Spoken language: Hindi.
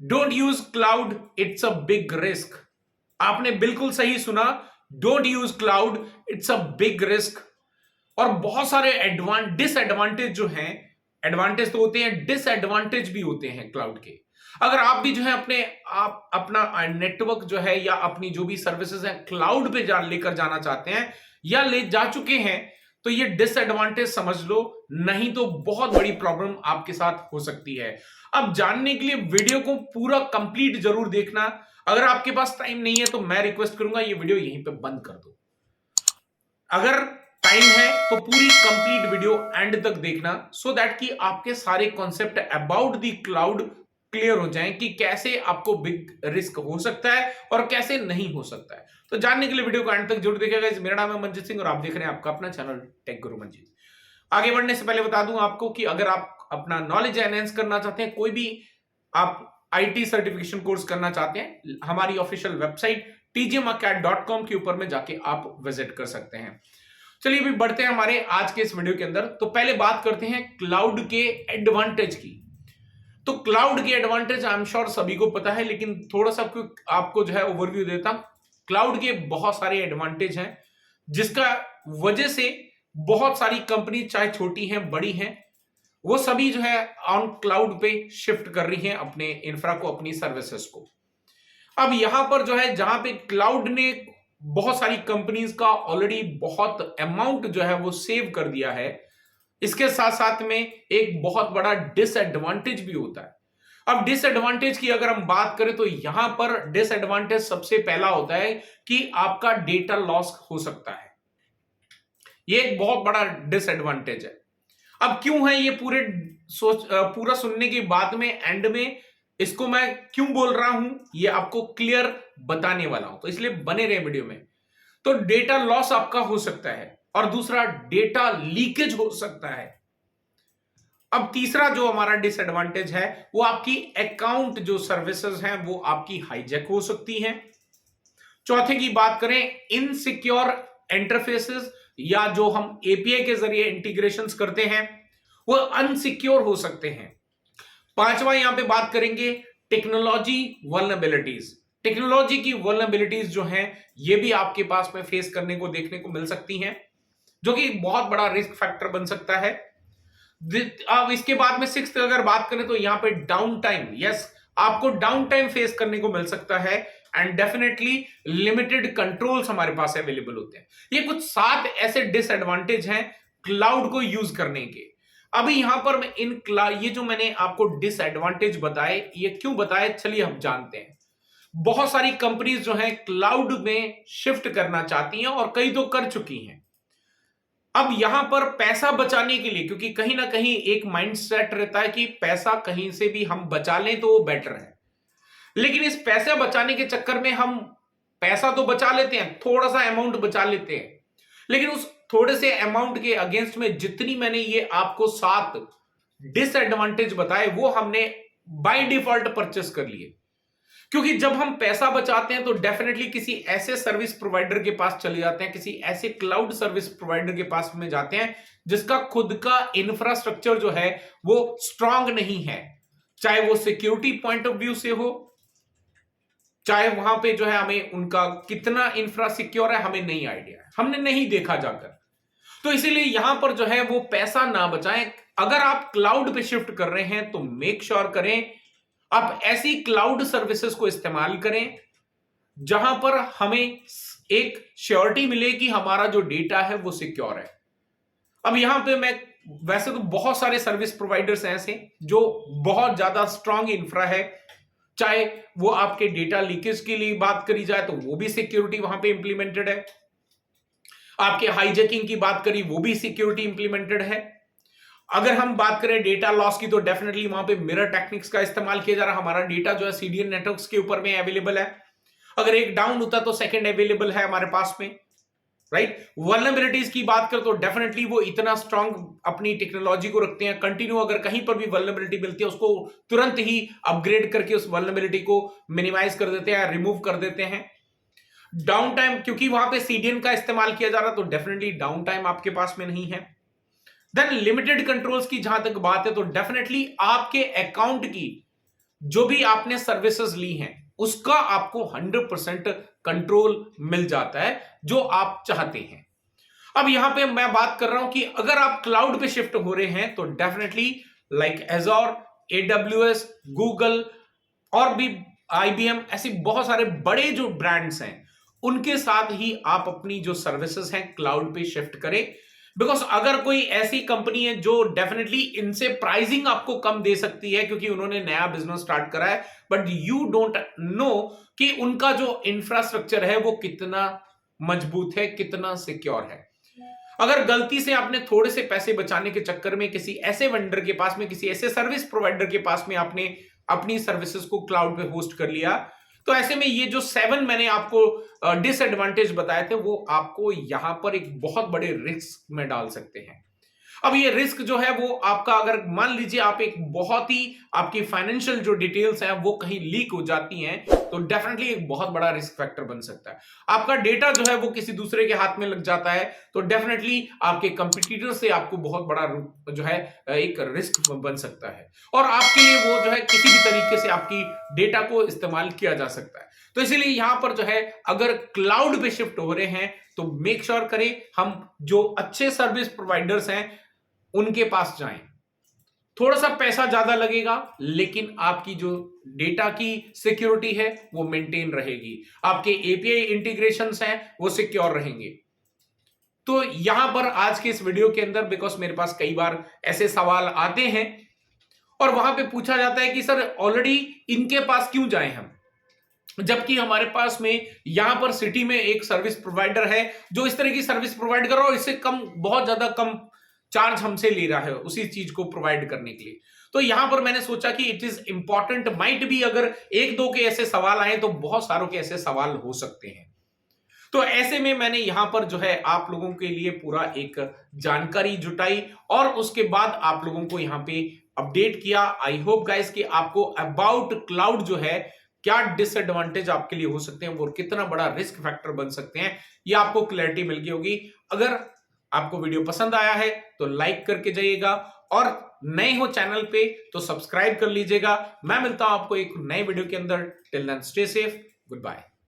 Don't use cloud, it's a big risk. आपने बिल्कुल सही सुना, don't use cloud, it's a big risk. और बहुत सारे डिसएडवांटेज जो हैं, एडवांटेज तो होते हैं, डिसएडवांटेज भी होते हैं क्लाउड के। अगर आप भी जो है आप अपना नेटवर्क जो है या अपनी जो भी सर्विसेज है क्लाउड पे लेकर जाना चाहते हैं या ले जा चुके हैं, तो ये डिसएडवांटेज समझ लो, नहीं तो बहुत बड़ी प्रॉब्लम आपके साथ हो सकती है। अब जानने के लिए वीडियो को पूरा कंप्लीट जरूर देखना। अगर आपके पास टाइम नहीं है तो मैं रिक्वेस्ट करूंगा ये वीडियो यहीं पे बंद कर दो। अगर टाइम है तो पूरी कंप्लीट वीडियो एंड तक देखना, सो दैट कि आपके सारे concept about the cloud clear हो जाएं कि कैसे आपको बिग रिस्क हो सकता है और कैसे नहीं हो सकता है। तो जानने के लिए वीडियो को एंड तक जरूर देखिएगा। मेरा नाम है मंजीत सिंह और आप देख रहे हैं आपका अपना चैनल टेक गुरु मंजीत। आगे बढ़ने से पहले बता दूं आपको कि अगर आप अपना नॉलेज एनहेंस करना चाहते हैं, कोई भी आप आईटी सर्टिफिकेशन कोर्स करना चाहते हैं, हमारी ऑफिशियल वेबसाइट tgmacad.com के ऊपर में जाके आप विजिट कर सकते हैं। चलिए अभी बढ़ते हैं हमारे आज के इस वीडियो के अंदर। तो पहले बात करते हैं क्लाउड के एडवांटेज की। तो क्लाउड के एडवांटेज आई एम श्योर सभी को पता है, लेकिन थोड़ा सा आपको जो है ओवरव्यू देता हूं। क्लाउड के बहुत सारे एडवांटेज हैं, जिसका वजह से बहुत सारी कंपनी, चाहे छोटी हैं बड़ी हैं, वो सभी जो है ऑन क्लाउड पे शिफ्ट कर रही हैं अपने इंफ्रा को, अपनी सर्विसेज को। अब यहां पर जो है, जहां पे क्लाउड ने बहुत सारी कंपनीज का ऑलरेडी बहुत अमाउंट जो है वो सेव कर दिया है, इसके साथ साथ में एक बहुत बड़ा डिसएडवांटेज भी होता है। अब डिसएडवांटेज की अगर हम बात करें तो यहां पर डिसएडवांटेज सबसे पहला होता है कि आपका डेटा लॉस हो सकता है। ये एक बहुत बड़ा डिसएडवांटेज है। अब क्यों है ये पूरा सुनने के बाद में एंड में इसको मैं क्यों बोल रहा हूं, ये आपको क्लियर बताने वाला हूं, तो इसलिए बने रहे वीडियो में। तो डेटा लॉस आपका हो सकता है और दूसरा डेटा लीकेज हो सकता है। अब तीसरा जो हमारा डिसएडवांटेज है वो आपकी अकाउंट जो सर्विसेज हैं वो आपकी हाईजैक हो सकती हैं। चौथे की बात करें, इनसिक्योर इंटरफेसेस या जो हम एपीआई के जरिए इंटीग्रेशंस करते हैं वो अनसिक्योर हो सकते हैं। पांचवा यहां पे बात करेंगे टेक्नोलॉजी वल्नरेबिलिटीज। टेक्नोलॉजी की वल्नरेबिलिटीज जो हैं ये भी आपके पास में फेस करने को देखने को मिल सकती हैं, जो कि बहुत बड़ा रिस्क फैक्टर बन सकता है। अब इसके बाद में सिक्स्थ अगर बात करें तो यहां पे डाउन टाइम, यस, आपको डाउन टाइम फेस करने को मिल सकता है एंड डेफिनेटली लिमिटेड कंट्रोल्स हमारे पास अवेलेबल होते हैं। ये कुछ 7 ऐसे डिसएडवांटेज हैं क्लाउड को यूज करने के। अभी यहां पर मैं ये जो मैंने आपको डिसएडवांटेज बताए, ये क्यों बताए, चलिए हम जानते हैं। बहुत सारी कंपनीज जो हैं क्लाउड में शिफ्ट करना चाहती हैं और कई तो कर चुकी हैं। अब यहां पर पैसा बचाने के लिए, क्योंकि कहीं ना कहीं एक माइंडसेट रहता है कि पैसा कहीं से भी हम बचा लें तो वो बेटर है, लेकिन इस पैसे बचाने के चक्कर में हम पैसा तो बचा लेते हैं, थोड़ा सा अमाउंट बचा लेते हैं, लेकिन उस थोड़े से अमाउंट के अगेंस्ट में जितनी मैंने ये आपको 7 डिसएडवांटेज बताए वो हमने बाय डिफॉल्ट परचेस कर लिए। क्योंकि जब हम पैसा बचाते हैं तो डेफिनेटली किसी ऐसे सर्विस प्रोवाइडर के पास चले जाते हैं, किसी ऐसे क्लाउड सर्विस प्रोवाइडर के पास में जाते हैं जिसका खुद का इंफ्रास्ट्रक्चर जो है वो स्ट्रांग नहीं है, चाहे वो सिक्योरिटी पॉइंट ऑफ व्यू से हो, चाहे वहां पे जो है हमें उनका कितना इंफ्रा सिक्योर है हमें नहीं आइडिया है, हमने नहीं देखा जाकर। तो इसीलिए यहां पर जो है वो पैसा ना बचाएं। अगर आप क्लाउड पे शिफ्ट कर रहे हैं तो मेक श्योर करें आप ऐसी क्लाउड सर्विसेज को इस्तेमाल करें जहां पर हमें एक श्योरिटी मिले कि हमारा जो डेटा है वो सिक्योर है। अब यहां पे मैं, वैसे तो बहुत सारे सर्विस प्रोवाइडर्स हैं ऐसे जो बहुत ज्यादा स्ट्रांग इंफ्रा है, चाहे वो आपके डेटा लीकेज के लिए बात करी जाए तो वो भी सिक्योरिटी वहां पे इंप्लीमेंटेड है, आपके हाईजैकिंग की बात करी वो भी सिक्योरिटी इंप्लीमेंटेड है। अगर हम बात करें डेटा लॉस की तो डेफिनेटली वहां पे मिरर टेक्निक्स का इस्तेमाल किया जा रहा है, हमारा डेटा जो है सीडीएन नेटवर्क्स के ऊपर में अवेलेबल है, अगर एक डाउन होता तो सेकंड अवेलेबल है हमारे पास में, राइट। वल्नरेबिलिटीज की बात करें तो डेफिनेटली वो इतना स्ट्रांग अपनी टेक्नोलॉजी को रखते हैं, कंटिन्यू अगर कहीं पर भी वल्नरेबिलिटी मिलती है उसको तुरंत ही अपग्रेड करके उस वल्नरेबिलिटी को मिनिमाइज कर देते हैं, रिमूव कर देते हैं। डाउन टाइम, क्योंकि वहां पे सीडीएन का इस्तेमाल किया जा रहा है तो डेफिनेटली डाउन टाइम आपके पास में नहीं है। देन लिमिटेड कंट्रोल्स की जहां तक बात है तो डेफिनेटली आपके अकाउंट की जो भी आपने सर्विसेज ली हैं उसका आपको 100% कंट्रोल मिल जाता है जो आप चाहते हैं। अब यहां पे मैं बात कर रहा हूं कि अगर आप क्लाउड पे शिफ्ट हो रहे हैं तो डेफिनेटली लाइक एजोर, AWS, गूगल और भी IBM, ऐसी बहुत सारे बड़े जो ब्रांड्स हैं उनके साथ ही आप अपनी जो सर्विसेज हैं क्लाउड पे शिफ्ट करें। बिकॉज अगर कोई ऐसी कंपनी है जो डेफिनेटली इनसे प्राइसिंग आपको कम दे सकती है क्योंकि उन्होंने नया बिजनेस स्टार्ट करा है, बट यू डोंट नो कि उनका जो इंफ्रास्ट्रक्चर है वो कितना मजबूत है, कितना सिक्योर है। अगर गलती से आपने थोड़े से पैसे बचाने के चक्कर में किसी ऐसे वेंडर के पास में, किसी ऐसे सर्विस प्रोवाइडर के पास में आपने अपनी सर्विसेज को क्लाउड पे होस्ट कर लिया, तो ऐसे में ये जो 7 मैंने आपको डिसएडवांटेज बताए थे वो आपको यहां पर एक बहुत बड़े रिस्क में डाल सकते हैं। अब ये रिस्क जो है वो आपका, अगर मान लीजिए आप एक बहुत ही आपकी फाइनेंशियल जो डिटेल्स है वो कहीं लीक हो जाती हैं तो डेफिनेटली एक बहुत बड़ा रिस्क फैक्टर बन सकता है। आपका डेटा जो है वो किसी दूसरे के हाथ में लग जाता है तो डेफिनेटली आपके कंपटीटर से आपको बहुत बड़ा जो है एक रिस्क बन सकता है और आपके लिए वो जो है किसी भी तरीके से आपकी डेटा को इस्तेमाल किया जा सकता है। तो इसीलिए यहां पर जो है अगर क्लाउड पे शिफ्ट हो रहे हैं तो मेक श्योर करें हम जो अच्छे सर्विस प्रोवाइडर्स हैं उनके पास जाएं। थोड़ा सा पैसा ज्यादा लगेगा लेकिन आपकी जो डेटा की सिक्योरिटी है वो मेंटेन रहेगी, आपके API इंटीग्रेशंस हैं वो सिक्योर रहेंगे। तो यहां पर आज के इस वीडियो के अंदर, बिकॉज मेरे पास कई बार ऐसे सवाल आते हैं और वहां पे पूछा जाता है कि सर ऑलरेडी इनके पास क्यों जाएं हम, जबकि हमारे पास में यहां पर सिटी में एक सर्विस प्रोवाइडर है जो इस तरह की सर्विस प्रोवाइड कर रहा है और इससे कम, बहुत ज्यादा कम चार्ज हमसे ले रहा है उसी चीज को प्रोवाइड करने के लिए। तो यहां पर मैंने सोचा कि इट इज इंपॉर्टेंट, माइट भी अगर एक दो के ऐसे सवाल आए तो बहुत सारों के ऐसे सवाल हो सकते हैं। तो ऐसे में मैंने यहां पर जो है आप लोगों के लिए पूरा एक जानकारी जुटाई और उसके बाद आप लोगों को यहां पे अपडेट किया। आई होप गाइस कि आपको अबाउट क्लाउड जो है क्या डिसएडवांटेज आपके लिए हो सकते हैं और कितना बड़ा रिस्क फैक्टर बन सकते हैं ये आपको क्लैरिटी मिल गई होगी। अगर आपको वीडियो पसंद आया है तो लाइक करके जाइएगा और नए हो चैनल पे तो सब्सक्राइब कर लीजिएगा। मैं मिलता हूं आपको एक नए वीडियो के अंदर। Till then stay safe, good bye.